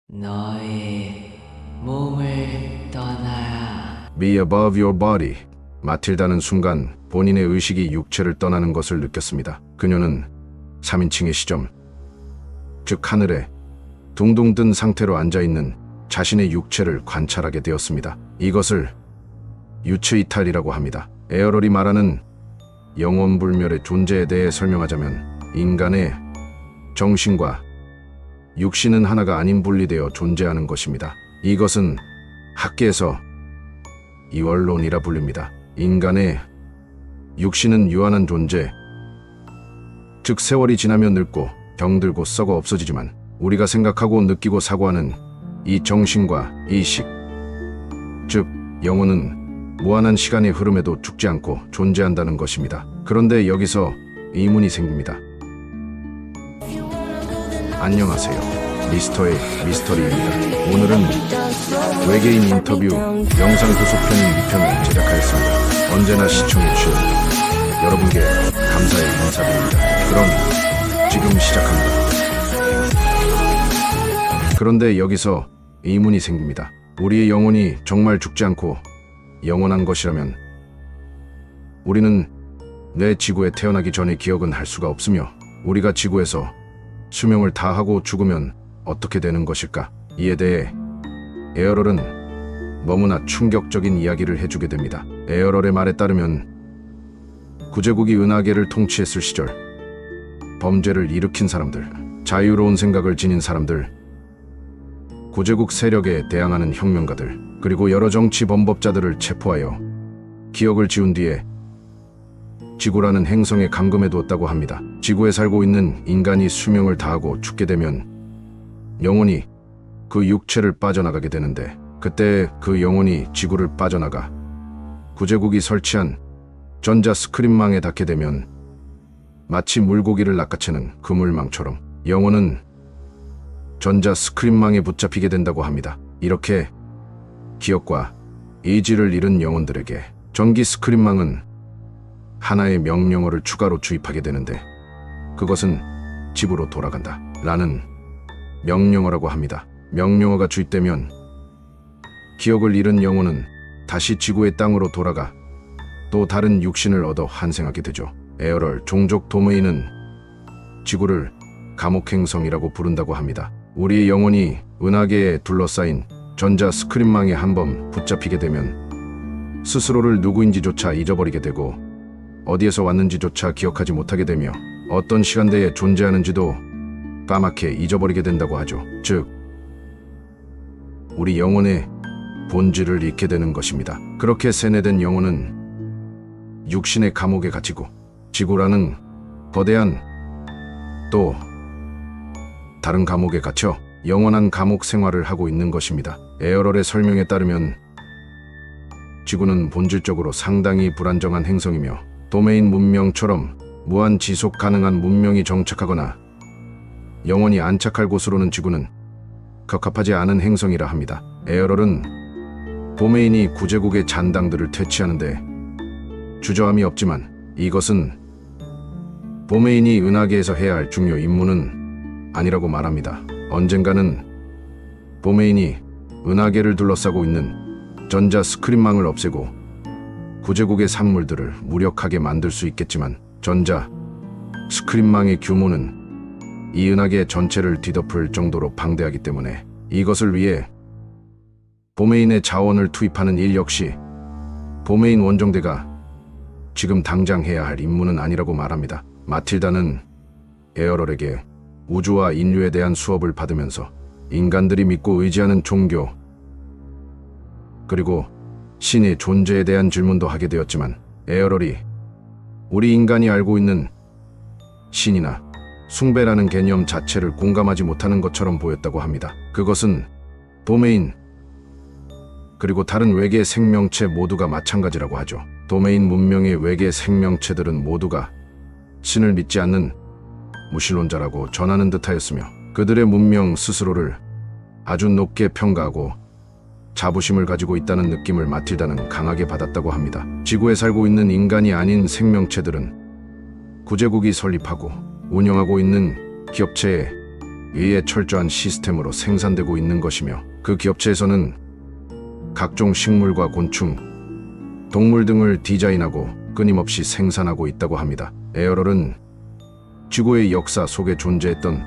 너의 몸을 떠나라. Be above your body. 마틸다는 순간 본인의 의식이 육체를 떠나는 것을 느꼈습니다. 그녀는 3인칭의 시점, 즉 하늘에 둥둥 뜬 상태로 앉아있는 자신의 육체를 관찰하게 되었습니다. 이것을 유체이탈이라고 합니다. 에어럴이 말하는 영원불멸의 존재에 대해 설명하자면 인간의 정신과 육신은 하나가 아닌 분리되어 존재하는 것입니다. 이것은 학계에서 이원론이라 불립니다. 인간의 육신은 유한한 존재, 즉 세월이 지나면 늙고 병들고 썩어 없어지지만 우리가 생각하고 느끼고 사고하는 이 정신과 의식, 즉 영혼은 무한한 시간의 흐름에도 죽지 않고 존재한다는 것입니다. 그런데 여기서 의문이 생깁니다. 안녕하세요. 미스터의 미스터리입니다. 오늘은 외계인 인터뷰 영상 교수편 2편을 제작하였습니다. 언제나 시청해주신 여러분께 감사의 인사드립니다. 그럼 지금 시작합니다. 그런데 여기서 의문이 생깁니다. 우리의 영혼이 정말 죽지 않고 영원한 것이라면 우리는 내 지구에 태어나기 전의 기억은 할 수가 없으며 우리가 지구에서 수명을 다하고 죽으면 어떻게 되는 것일까? 이에 대해 에어럴은 너무나 충격적인 이야기를 해주게 됩니다. 에어럴의 말에 따르면 구제국이 은하계를 통치했을 시절 범죄를 일으킨 사람들, 자유로운 생각을 지닌 사람들, 구제국 세력에 대항하는 혁명가들, 그리고 여러 정치 범법자들을 체포하여 기억을 지운 뒤에 지구라는 행성에 감금해 두었다고 합니다. 지구에 살고 있는 인간이 수명을 다하고 죽게 되면 영혼이 그 육체를 빠져나가게 되는데 그때 그 영혼이 지구를 빠져나가 구제국이 설치한 전자 스크린망에 닿게 되면 마치 물고기를 낚아채는 그물망처럼 영혼은 전자 스크린망에 붙잡히게 된다고 합니다. 이렇게 기억과 의지를 잃은 영혼들에게 전기 스크린망은 하나의 명령어를 추가로 주입하게 되는데 그것은 집으로 돌아간다 라는 명령어라고 합니다. 명령어가 주입되면 기억을 잃은 영혼은 다시 지구의 땅으로 돌아가 또 다른 육신을 얻어 환생하게 되죠. 에어럴 종족 도메인은 지구를 감옥행성이라고 부른다고 합니다. 우리의 영혼이 은하계에 둘러싸인 전자 스크린망에 한번 붙잡히게 되면 스스로를 누구인지조차 잊어버리게 되고 어디에서 왔는지조차 기억하지 못하게 되며 어떤 시간대에 존재하는지도 까맣게 잊어버리게 된다고 하죠. 즉, 우리 영혼의 본질을 잃게 되는 것입니다. 그렇게 세뇌된 영혼은 육신의 감옥에 갇히고 지구라는 거대한 또 다른 감옥에 갇혀 영원한 감옥 생활을 하고 있는 것입니다. 에어럴의 설명에 따르면 지구는 본질적으로 상당히 불안정한 행성이며 도메인 문명처럼 무한 지속 가능한 문명이 정착하거나 영원히 안착할 곳으로는 지구는 적합하지 않은 행성이라 합니다. 에어럴은 도메인이 구제국의 잔당들을 퇴치하는데 주저함이 없지만 이것은 도메인이 은하계에서 해야 할 중요 임무는 아니라고 말합니다. 언젠가는 도메인이 은하계를 둘러싸고 있는 전자 스크린망을 없애고 구제국의 산물들을 무력하게 만들 수 있겠지만 전자 스크린망의 규모는 이 은하계 전체를 뒤덮을 정도로 방대하기 때문에 이것을 위해 도메인의 자원을 투입하는 일 역시 도메인 원정대가 지금 당장 해야 할 임무는 아니라고 말합니다. 마틸다는 에어럴에게 우주와 인류에 대한 수업을 받으면서 인간들이 믿고 의지하는 종교 그리고 신의 존재에 대한 질문도 하게 되었지만 에어럴이 우리 인간이 알고 있는 신이나 숭배라는 개념 자체를 공감하지 못하는 것처럼 보였다고 합니다. 그것은 도메인 그리고 다른 외계 생명체 모두가 마찬가지라고 하죠. 도메인 문명의 외계 생명체들은 모두가 신을 믿지 않는 무신론자라고 전하는 듯하였으며 그들의 문명 스스로를 아주 높게 평가하고 자부심을 가지고 있다는 느낌을 마틸다는 강하게 받았다고 합니다. 지구에 살고 있는 인간이 아닌 생명체들은 구제국이 설립하고 운영하고 있는 기업체에 의해 철저한 시스템으로 생산되고 있는 것이며 그 기업체에서는 각종 식물과 곤충, 동물 등을 디자인하고 끊임없이 생산하고 있다고 합니다. 에어럴은 지구의 역사 속에 존재했던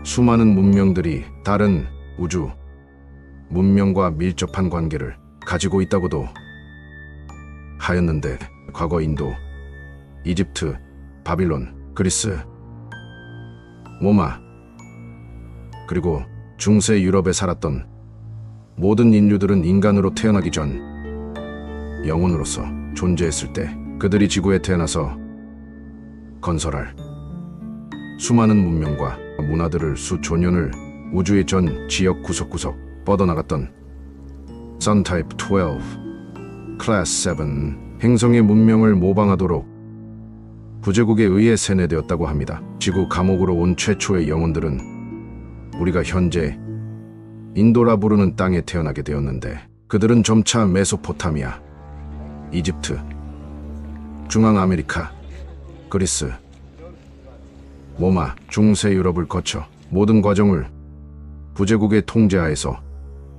수많은 문명들이 다른 우주 문명과 밀접한 관계를 가지고 있다고도 하였는데, 과거 인도, 이집트, 바빌론, 그리스, 로마, 그리고 중세 유럽에 살았던 모든 인류들은 인간으로 태어나기 전 영혼으로서 존재했을 때 그들이 지구에 태어나서 건설할 수많은 문명과 문화들을 수조 년을 우주의 전 지역 구석구석 뻗어나갔던 Sun Type 12, Class 7 행성의 문명을 모방하도록 구제국에 의해 세뇌되었다고 합니다. 지구 감옥으로 온 최초의 영혼들은 우리가 현재 인도라 부르는 땅에 태어나게 되었는데, 그들은 점차 메소포타미아, 이집트, 중앙아메리카, 그리스, 로마, 중세 유럽을 거쳐 모든 과정을 구제국의 통제하에서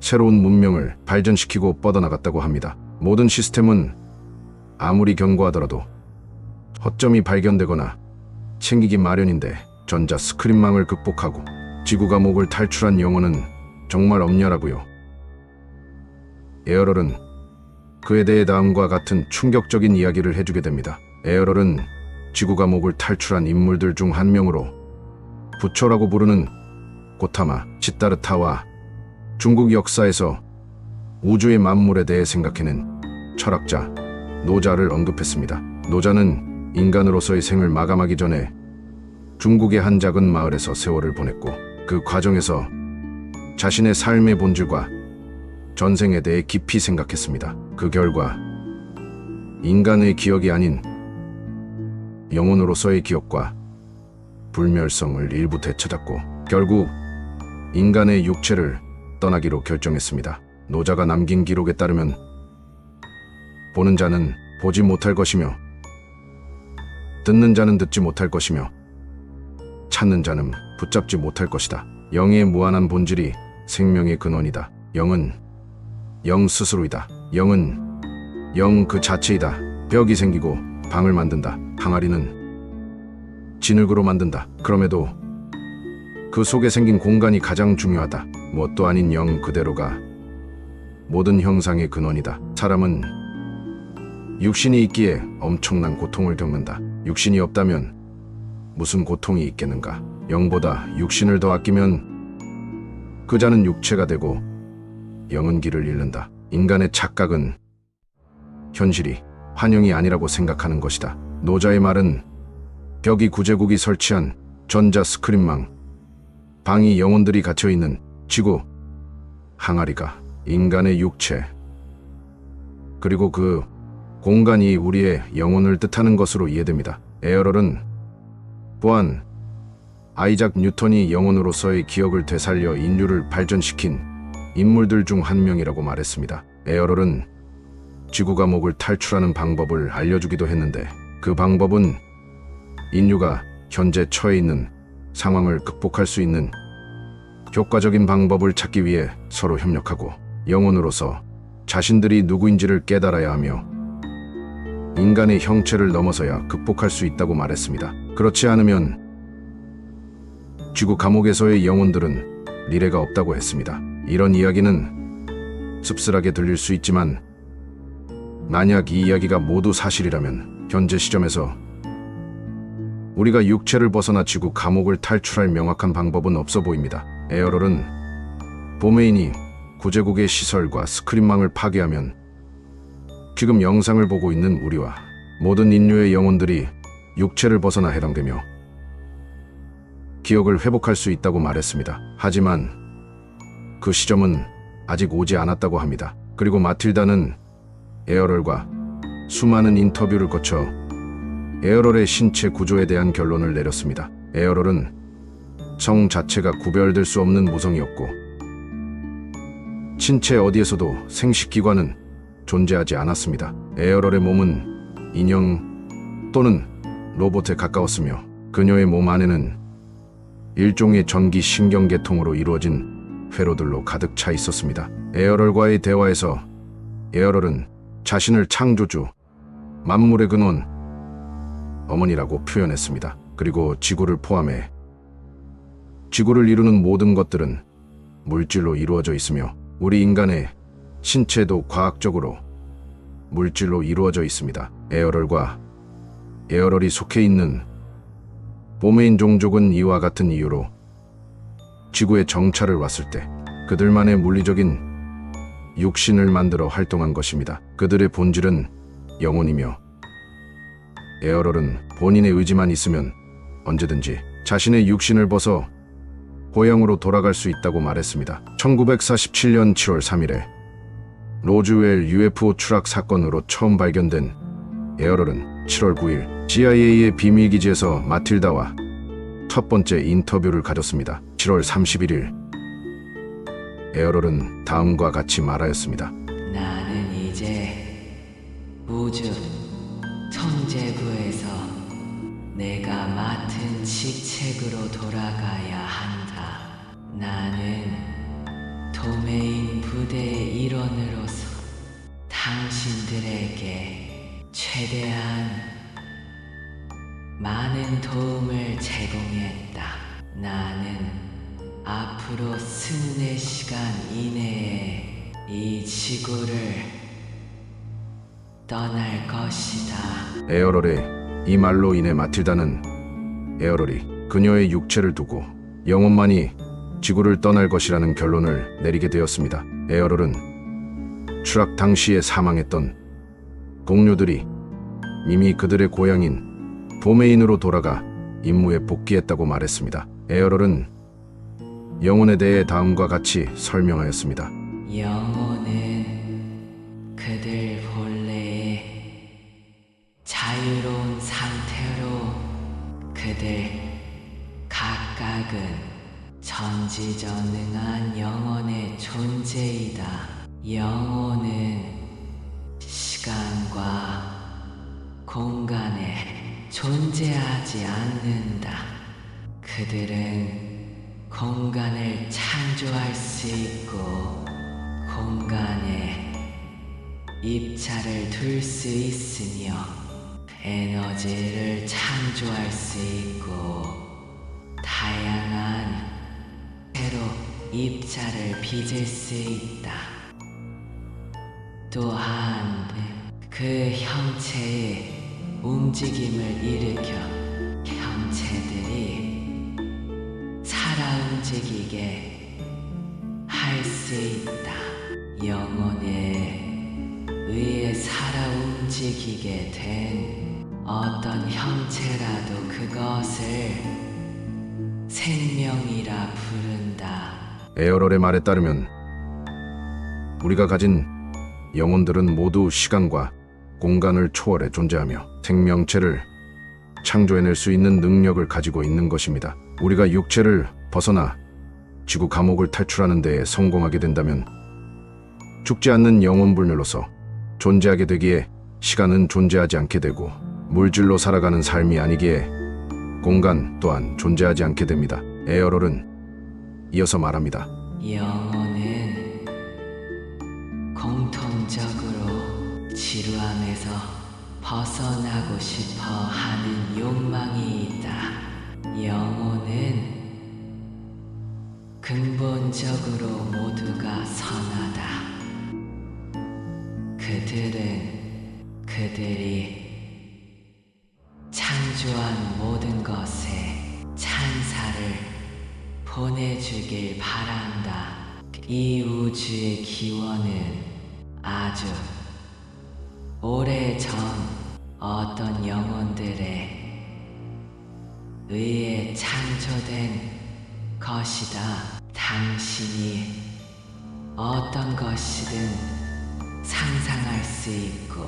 새로운 문명을 발전시키고 뻗어나갔다고 합니다. 모든 시스템은 아무리 견고하더라도 허점이 발견되거나 챙기기 마련인데, 전자 스크린망을 극복하고 지구 감옥을 탈출한 영혼은 정말 엄렬하고요. 에어럴은 그에 대해 다음과 같은 충격적인 이야기를 해주게 됩니다. 에어럴은 지구 감옥을 탈출한 인물들 중 한 명으로 부처라고 부르는 고타마 치타르타와 중국 역사에서 우주의 만물에 대해 생각해낸 철학자 노자를 언급했습니다. 노자는 인간으로서의 생을 마감하기 전에 중국의 한 작은 마을에서 세월을 보냈고, 그 과정에서 자신의 삶의 본질과 전생에 대해 깊이 생각했습니다. 그 결과 인간의 기억이 아닌 영혼으로서의 기억과 불멸성을 일부 되찾았고, 결국 인간의 육체를 떠나기로 결정했습니다. 노자가 남긴 기록에 따르면 보는 자는 보지 못할 것이며, 듣는 자는 듣지 못할 것이며, 찾는 자는 붙잡지 못할 것이다. 영의 무한한 본질이 생명의 근원이다. 영은 영 스스로이다. 영은 영 그 자체이다. 벽이 생기고 방을 만든다. 항아리는 진흙으로 만든다. 그럼에도 그 속에 생긴 공간이 가장 중요하다. 무엇도 아닌 영 그대로가 모든 형상의 근원이다. 사람은 육신이 있기에 엄청난 고통을 겪는다. 육신이 없다면 무슨 고통이 있겠는가? 영보다 육신을 더 아끼면 그 자는 육체가 되고 영은 길을 잃는다. 인간의 착각은 현실이 환영이 아니라고 생각하는 것이다. 노자의 말은 벽이 구제국이 설치한 전자 스크린망, 방이 영혼들이 갇혀있는 지구, 항아리가 인간의 육체, 그리고 그 공간이 우리의 영혼을 뜻하는 것으로 이해됩니다. 에어럴은 또한 아이작 뉴턴이 영혼으로서의 기억을 되살려 인류를 발전시킨 인물들 중 한 명이라고 말했습니다. 에어럴은 지구 감옥을 탈출하는 방법을 알려주기도 했는데, 그 방법은 인류가 현재 처해 있는 상황을 극복할 수 있는 효과적인 방법을 찾기 위해 서로 협력하고 영혼으로서 자신들이 누구인지를 깨달아야 하며 인간의 형체를 넘어서야 극복할 수 있다고 말했습니다. 그렇지 않으면 지구 감옥에서의 영혼들은 미래가 없다고 했습니다. 이런 이야기는 씁쓸하게 들릴 수 있지만, 만약 이 이야기가 모두 사실이라면 현재 시점에서 우리가 육체를 벗어나 지구 감옥을 탈출할 명확한 방법은 없어 보입니다. 에어럴은 보메인이 구제국의 시설과 스크린망을 파괴하면 지금 영상을 보고 있는 우리와 모든 인류의 영혼들이 육체를 벗어나 해방되며 기억을 회복할 수 있다고 말했습니다. 하지만 그 시점은 아직 오지 않았다고 합니다. 그리고 마틸다는 에어럴과 수많은 인터뷰를 거쳐 에어럴의 신체 구조에 대한 결론을 내렸습니다. 에어럴은 성 자체가 구별될 수 없는 모성이었고, 신체 어디에서도 생식기관은 존재하지 않았습니다. 에어럴의 몸은 인형 또는 로봇에 가까웠으며, 그녀의 몸 안에는 일종의 전기 신경계통으로 이루어진 회로들로 가득 차 있었습니다. 에어럴과의 대화에서 에어럴은 자신을 창조주, 만물의 근원, 어머니라고 표현했습니다. 그리고 지구를 포함해 지구를 이루는 모든 것들은 물질로 이루어져 있으며 우리 인간의 신체도 과학적으로 물질로 이루어져 있습니다. 에어럴이 속해 있는 보메인 종족은 이와 같은 이유로 지구에 정찰을 왔을 때 그들만의 물리적인 육신을 만들어 활동한 것입니다. 그들의 본질은 영혼이며 에어럴은 본인의 의지만 있으면 언제든지 자신의 육신을 벗어 고향으로 돌아갈 수 있다고 말했습니다. 1947년 7월 3일에 로즈웰 UFO 추락 사건으로 처음 발견된 에어럴은 7월 9일 CIA의 비밀기지에서 마틸다와 첫 번째 인터뷰를 가졌습니다. 7월 31일 에어럴은 다음과 같이 말하였습니다. 나는 이제 우주 천재부에서 내가 맡은 직책으로 돌아가야 한다. 나는 도메인 부대의 일원으로서 당신들에게 최대한 많은 도움을 제공했다. 나는 앞으로 24시간 이내에 이 지구를 떠날 것이다. 에어럴의 이 말로 인해 마틸다는 에어럴이 그녀의 육체를 두고 영혼만이 지구를 떠날 것이라는 결론을 내리게 되었습니다. 에어럴은 추락 당시에 사망했던 동료들이 이미 그들의 고향인 도메인으로 돌아가 임무에 복귀했다고 말했습니다. 에어럴은 영혼에 대해 다음과 같이 설명하였습니다. 영혼은 그들 본래의 자유로운 상태로 그들 각각은 전지전능한 영혼의 존재이다. 영혼은 시간과 공간에 존재하지 않는다. 그들은 공간을 창조할 수 있고 공간에 입자를 둘 수 있으며 에너지를 창조할 수 있고 다양한 새로 입자를 빚을 수 있다. 또한 그 형체의 움직임을 일으켜 형체들이 살아 움직이게 할 수 있다. 영혼에 의해 살아 움직이게 된 어떤 형체라도 그것을 생명이라 부른다. 에어럴의 말에 따르면 우리가 가진 영혼들은 모두 시간과 공간을 초월해 존재하며 생명체를 창조해낼 수 있는 능력을 가지고 있는 것입니다. 우리가 육체를 벗어나 지구 감옥을 탈출하는 데에 성공하게 된다면 죽지 않는 영혼불멸로서 존재하게 되기에 시간은 존재하지 않게 되고 물질로 살아가는 삶이 아니기에 공간 또한 존재하지 않게 됩니다. 에어럴은 이어서 말합니다. 영혼은 공통적으로 지루함에서 벗어나고 싶어 하는 욕망이 있다. 영혼은 근본적으로 모두가 선하다. 그들은 그들이 창조한 모든 것에 찬사를 보내주길 바란다. 이 우주의 기원은 아주 오래전 어떤 영혼들에 의해 창조된 것이다. 당신이 어떤 것이든 상상할 수 있고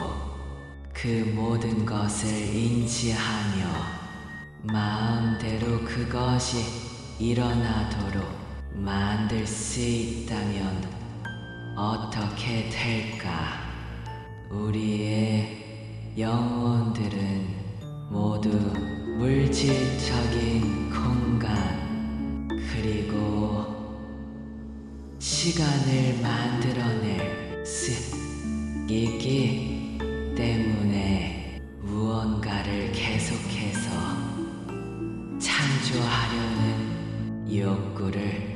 그 모든 것을 인지하며 마음대로 그것이 일어나도록 만들 수 있다면 어떻게 될까? 우리의 영혼들은 모두 물질적인 공간, 그리고 시간을 만들어낼 있기 때문에 무언가를 계속해서 창조하려는 욕구를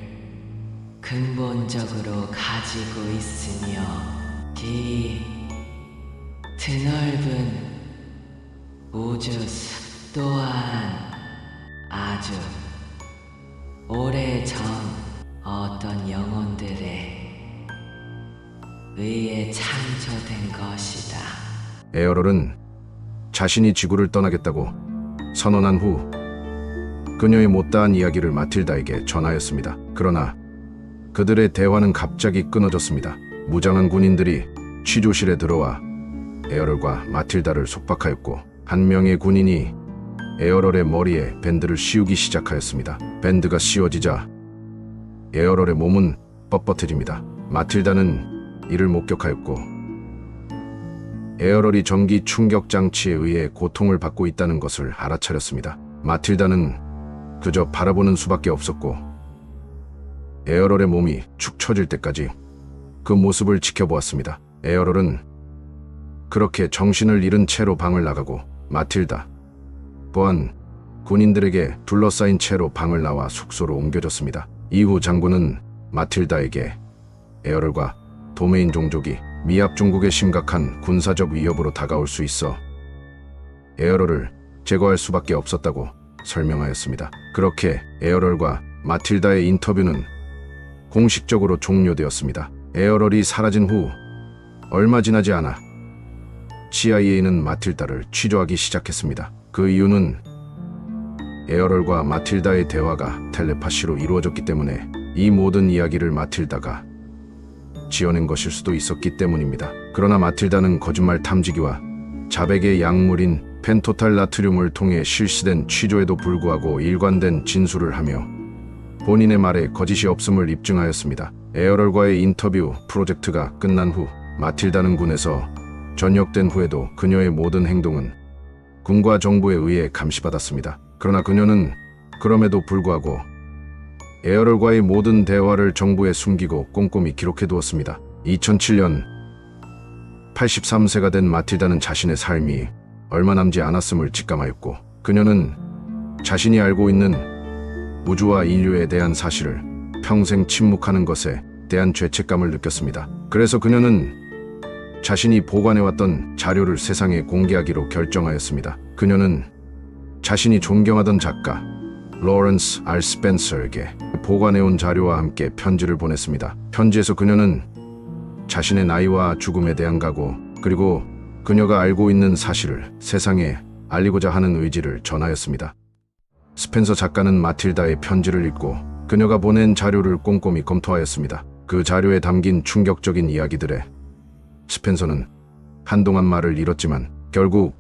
근본적으로 가지고 있으며 드넓은 우주 또한 아주 오래전 어떤 영혼들에 의해 창조된 것이다. 에어럴은 자신이 지구를 떠나겠다고 선언한 후 그녀의 못다한 이야기를 마틸다에게 전하였습니다. 그러나 그들의 대화는 갑자기 끊어졌습니다. 무장한 군인들이 취조실에 들어와 에어럴과 마틸다를 속박하였고 한 명의 군인이 에어럴의 머리에 밴드를 씌우기 시작하였습니다. 밴드가 씌워지자 에어럴의 몸은 뻣뻣해집니다. 마틸다는 이를 목격하였고 에어럴이 전기 충격 장치에 의해 고통을 받고 있다는 것을 알아차렸습니다. 마틸다는 그저 바라보는 수밖에 없었고 에어럴의 몸이 축 처질 때까지 그 모습을 지켜보았습니다. 에어럴은 그렇게 정신을 잃은 채로 방을 나가고 마틸다 또한 군인들에게 둘러싸인 채로 방을 나와 숙소로 옮겨졌습니다. 이후 장군은 마틸다에게 에어럴과 도메인 종족이 미합 중국의 심각한 군사적 위협으로 다가올 수 있어 에어럴을 제거할 수밖에 없었다고 설명하였습니다. 그렇게 에어럴과 마틸다의 인터뷰는 공식적으로 종료되었습니다. 에어럴이 사라진 후 얼마 지나지 않아 CIA는 마틸다를 취조하기 시작했습니다. 그 이유는 에어럴과 마틸다의 대화가 텔레파시로 이루어졌기 때문에 이 모든 이야기를 마틸다가 지어낸 것일 수도 있었기 때문입니다. 그러나 마틸다는 거짓말 탐지기와 자백의 약물인 펜토탈 나트륨을 통해 실시된 취조에도 불구하고 일관된 진술을 하며 본인의 말에 거짓이 없음을 입증하였습니다. 에어럴과의 인터뷰 프로젝트가 끝난 후 마틸다는 군에서 전역된 후에도 그녀의 모든 행동은 군과 정부에 의해 감시받았습니다. 그러나 그녀는 그럼에도 불구하고 에어럴과의 모든 대화를 정부에 숨기고 꼼꼼히 기록해두었습니다. 2007년 83세가 된 마틸다는 자신의 삶이 얼마 남지 않았음을 직감하였고 그녀는 자신이 알고 있는 우주와 인류에 대한 사실을 평생 침묵하는 것에 대한 죄책감을 느꼈습니다. 그래서 그녀는 자신이 보관해왔던 자료를 세상에 공개하기로 결정하였습니다. 그녀는 자신이 존경하던 작가 로렌스 R. 스펜서에게 보관해온 자료와 함께 편지를 보냈습니다. 편지에서 그녀는 자신의 나이와 죽음에 대한 각오 그리고 그녀가 알고 있는 사실을 세상에 알리고자 하는 의지를 전하였습니다. 스펜서 작가는 마틸다의 편지를 읽고 그녀가 보낸 자료를 꼼꼼히 검토하였습니다. 그 자료에 담긴 충격적인 이야기들에 스펜서는 한동안 말을 잃었지만 결국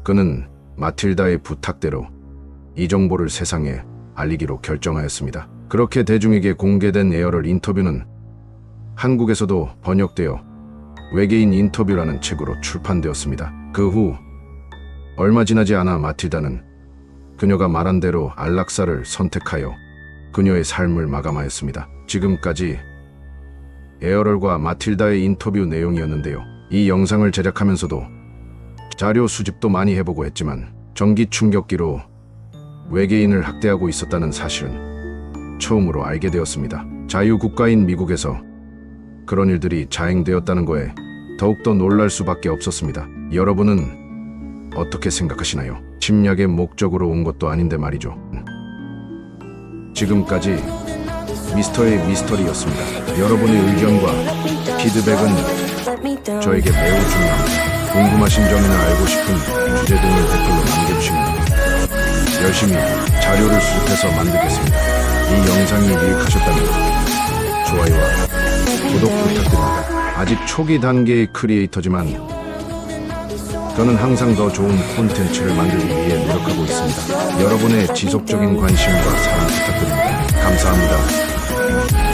그는 마틸다의 부탁대로 이 정보를 세상에 알리기로 결정하였습니다. 그렇게 대중에게 공개된 에어럴 인터뷰는 한국에서도 번역되어 외계인 인터뷰라는 책으로 출판되었습니다. 그 후 얼마 지나지 않아 마틸다는 그녀가 말한 대로 안락사를 선택하여 그녀의 삶을 마감하였습니다. 지금까지 에어럴과 마틸다의 인터뷰 내용이었는데요. 이 영상을 제작하면서도 자료 수집도 많이 해보고 했지만 전기 충격기로 외계인을 학대하고 있었다는 사실은 처음으로 알게 되었습니다. 자유국가인 미국에서 그런 일들이 자행되었다는 거에 더욱더 놀랄 수밖에 없었습니다. 여러분은 어떻게 생각하시나요? 침략의 목적으로 온 것도 아닌데 말이죠. 지금까지 미스터의 미스터리였습니다. 여러분의 의견과 피드백은 저에게 매우 중요합니다. 궁금하신 점이나 알고 싶은 주제 등을 댓글로 남겨주시면 열심히 자료를 수집해서 만들겠습니다. 이 영상이 유익하셨다면 좋아요와 구독 부탁드립니다. 아직 초기 단계의 크리에이터지만 저는 항상 더 좋은 콘텐츠를 만들기 위해 노력하고 있습니다. 여러분의 지속적인 관심과 사랑 부탁드립니다. 감사합니다.